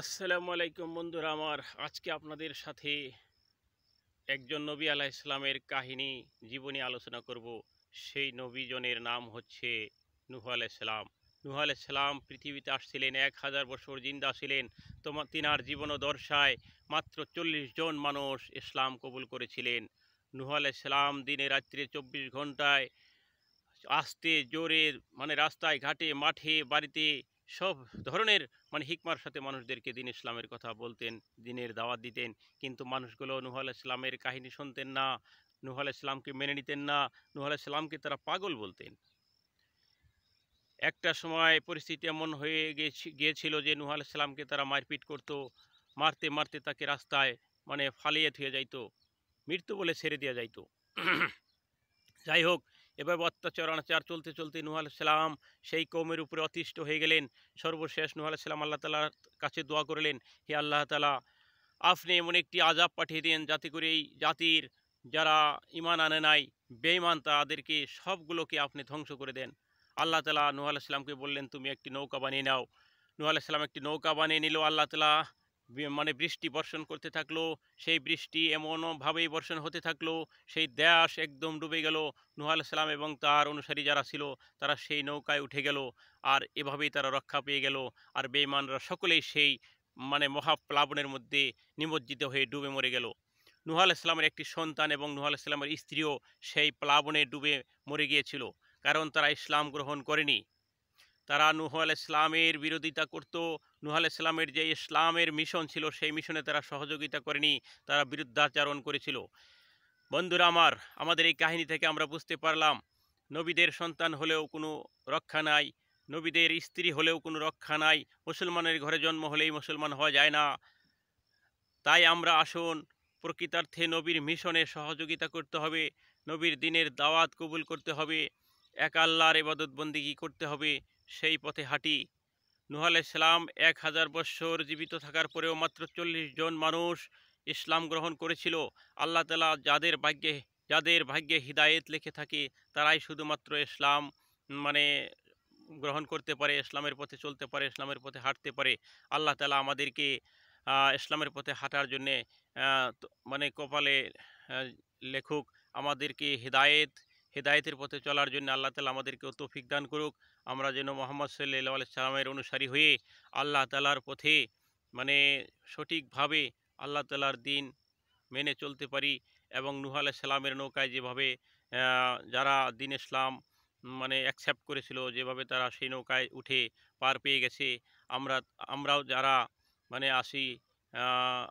আসসালামু আলাইকুম বন্ধুরা আমার। আজকে আপনাদের সাথে একজন নবী আলাইহিস সালামের কাহিনী জীবনী আলোচনা করব। সেই নবীজনের নাম হচ্ছে নূহ আলাইহিস সালাম। নূহ আলাইহিস সালাম পৃথিবীতে আসছিলেন, ১০০০ বছর জিন্দা ছিলেন। তিনার জীবনোদশায় মাত্র ৪০ জন মানুষ ইসলাম কবুল করেছিলেন। নূহ আলাইহিস সালাম দিনে রাত্রে ২৪ ঘন্টায় আস্তে জোরে, রাস্তায় ঘাটে মাঠে বাড়িতে সব ধরনের হিকমার সাথে মানুষদেরকে দিন ইসলামের কথা বলতেন, দিনের দাওয়াত দিতেন। কিন্তু মানুষগুলো নূহ আলাইহিস সালামের কাহিনী শুনতেন না, নূহ আলাইহিস সালামকে মেনে নিতেন না। নূহ আলাইহিস সালামকে তারা পাগল বলতেন। একটা সময় পরিস্থিতি এমন হয়ে গিয়েছিল যে নূহ আলাইহিস সালামকে তারা মারপিট করত, মারতে মারতে তাকে রাস্তায় ফালিয়ে থুয়ে যাইতো, মৃত্যু বলে ছেড়ে দেওয়া যাইতো। যাই হোক, এভাবে অত্যাচার অনাচার চলতে চলতে নূহ আলাইহিস সালাম সেই কওমের উপরে অতিষ্ঠ হয়ে গেলেন। সর্বশেষ নূহ আলাইহিস সালাম আল্লাহ তাআলার কাছে দোয়া করলেন, হে আল্লাহ তাআলা, আপনি এমন একটি আযাব পাঠিয়ে দেন যাতে করে এই জাতির যারা ঈমান আনে নাই, বেঈমান, তাদেরকে সবগুলোকে আপনি ধ্বংস করে দেন। আল্লাহ তাআলা নূহ আলাইহিস সালামকে বললেন, তুমি একটি নৌকা বানিয়ে নাও। নূহ আলাইহিস সালাম একটি নৌকা বানিয়ে নিল। আল্লাহ তাআলা বৃষ্টি বর্ষণ করতে থাকলো। সেই বৃষ্টি এমনভাবেই বর্ষণ হতে থাকলো, সেই দেশ একদম ডুবে গেল। নূহ আলাইহিস সালাম এবং তার অনুসারী যারা ছিল তারা সেই নৌকায় উঠে গেল, আর এভাবেই তারা রক্ষা পেয়ে গেল। আর বেঈমানরা সকলেই সেই মহাপ্লাবনের মধ্যে নিমজ্জিত হয়ে ডুবে মরে গেল। নূহ আলাইহিস সালামের একটি সন্তান এবং নূহ আলাইহিস সালামের স্ত্রীও সেই প্লাবনে ডুবে মরে গিয়েছিল, কারণ তারা ইসলাম গ্রহণ করেনি। তারা নূহ আলাইহিস সালামের বিরোধিতা করত। নূহ আলাইহিস সালামের যে ইসলামের মিশন ছিল সেই মিশনে তারা সহযোগিতা করেনি, তারা বিরুদ্ধাচরণ করেছিল। বন্ধুরা আমার, আমাদের এই কাহিনী থেকে আমরা বুঝতে পারলাম নবীদের সন্তান হলেও কোনো রক্ষা নাই, নবীদের স্ত্রী হলেও কোনো রক্ষা নাই, মুসলমানের ঘরে জন্ম হলেই মুসলমান হওয়া যায় না। তাই আমরা আসুন প্রকৃতার্থে নবীর মিশনে সহযোগিতা করতে হবে, নবীর দিনের দাওয়াত কবুল করতে হবে, এক আল্লাহর ইবাদত বন্দেগী করতে হবে, সেই পথে হাঁটি। নূহ আলাইহিস সালাম ১০০০ বৎসর জীবিত থাকার পরেও মাত্র ৪০ জন মানুষ ইসলাম গ্রহণ করেছিল। আল্লাহ তাআলা যাদের ভাগ্যে হিদায়েত লিখে থাকে তারাই শুধুমাত্র ইসলাম মানে গ্রহণ করতে পারে, ইসলামের পথে চলতে পারে, ইসলামের পথে হাঁটতে পারে। আল্লাহ তাআলা আমাদেরকে ইসলামের পথে হাঁটার জন্যে কপালে আ লেখুক, আমাদেরকে হেদায়েতের পথে চলার জন্য আল্লাহ তাআলা আমাদেরকেও তৌফিক দান করুক। আমরা যেন মুহাম্মদ সাল্লাল্লাহু আলাইহি সাল্লামের অনুসারী হয়ে আল্লাহ তাআলার পথে মানে সঠিকভাবে আল্লাহ তাআলার দিন মেনে চলতে পারি, এবং নূহ আলাইহিস সালামের নৌকায় যেভাবে যারা দিন ইসলাম অ্যাকসেপ্ট করেছিল, যেভাবে তারা সেই নৌকায় উঠে পার পেয়ে গেছে, আমরা আমরাও যারা আসি,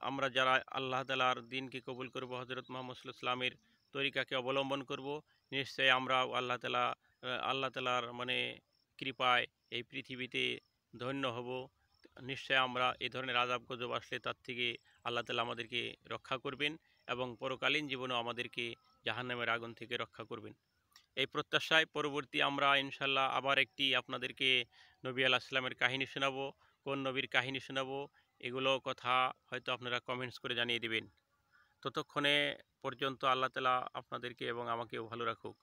আমরা যারা আল্লাহ তাআলার দিনকে কবুল করব, হযরত মুহাম্মদ সাল্লাল্লাহু আলাইহি ওয়াসাল্লামের তরিকাকে অবলম্বন করব, নিশ্চয়ই আমরাও আল্লাহ তাআলার কৃপায় এই পৃথিবীতে ধন্য হব। নিশ্চয় আমরা এ ধরনের আযাব গজব আসলে তার থেকে আল্লাহ তাআলা আমাদেরকে রক্ষা করবেন, এবং পরকালীন জীবনেও আমাদেরকে জাহান্নামের আগুন থেকে রক্ষা করবেন। এই প্রত্যাশায় পরবর্তী আমরা ইনশাল্লাহ আবার একটি আপনাদেরকে নবী আলাইহিস সালামের কাহিনী শোনাবো। কোন নবীর কাহিনী শোনাবো, এগুলো কথা হয়তো আপনারা কমেন্টস করে জানিয়ে দিবেন। ততক্ষণে পর্যন্ত আল্লাহ তাআলা আপনাদেরকে এবং আমাকেও ভালো রাখুক।